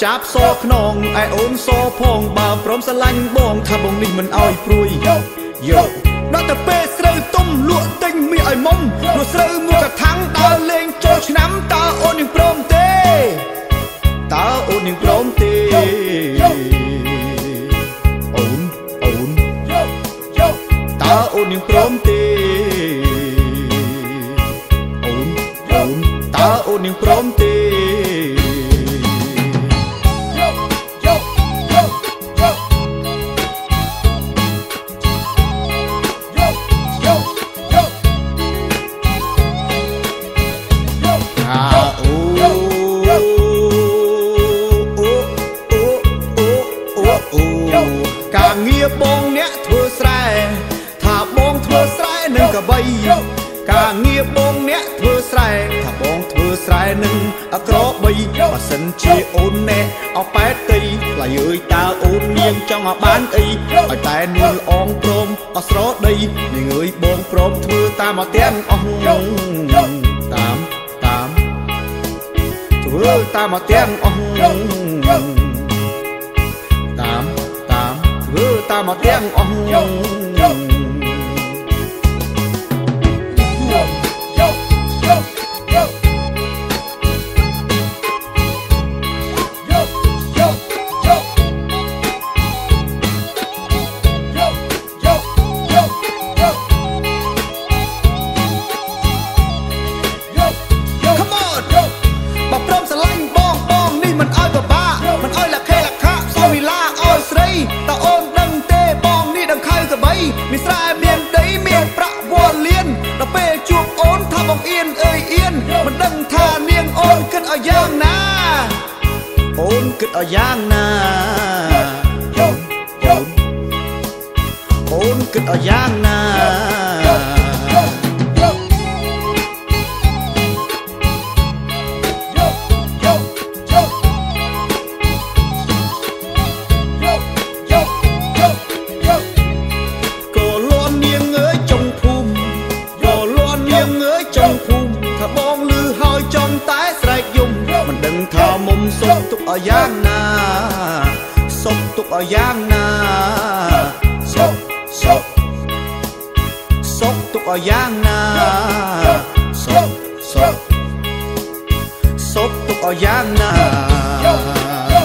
ចាប់សខ្នងឯអូនសផងបើព្រមស្រឡាញ់បងថាបងនេះមិនអោយព្រួយយោដល់តែពេលស្រូវទុំលក់ទិញមាសឲ្យមុំលក់ស្រូវមួយកថាំងដើរលេងចូលឆ្នាំតើអូននឹងព្រមទេតើអូននឹងព្រមទេអូនតើអូននឹងព្រមទេអូនតើអូននឹងព្រមទេការងារបងអ្នកធ្វើស្រែថាបងធ្វើស្រែនឹងកបីការងារបងអ្នកធ្វើស្រែថាបងធ្វើស្រែនឹងអក្របីបើសិនជាអូនណែអប៉ែតទីថ្លៃអើយតើអូននាងចង់ឲ្យបានអីឲ្យតែនួនអងព្រមអស្រដីនាងអើយបងព្រមធ្វើតាមអទាំងអស់តាមធ្វើតាមអទាំងអស់ធ្វើតាមអទាំងអស់មានស្រែមានដីមានប្រាក់វល់លៀនដល់ពេលជួបអូនថាបងអៀនអើយអៀនមិនដឹងថានាងអូនគិតឲ្យយ៉ាងណាអូនគិតឲ្យយ៉ាងណាអូនគិតឲ្យយ៉ាងណាថាបងលឺហើយចង់តែស្រែកយំមិនដឹងថាមុំសុខទុកឲ្យយ៉ាងណាសុខទុកឲ្យយ៉ាងណាសុខទុកឲ្យយ៉ាងណាសុខទុកឲ្យយ៉ាងណា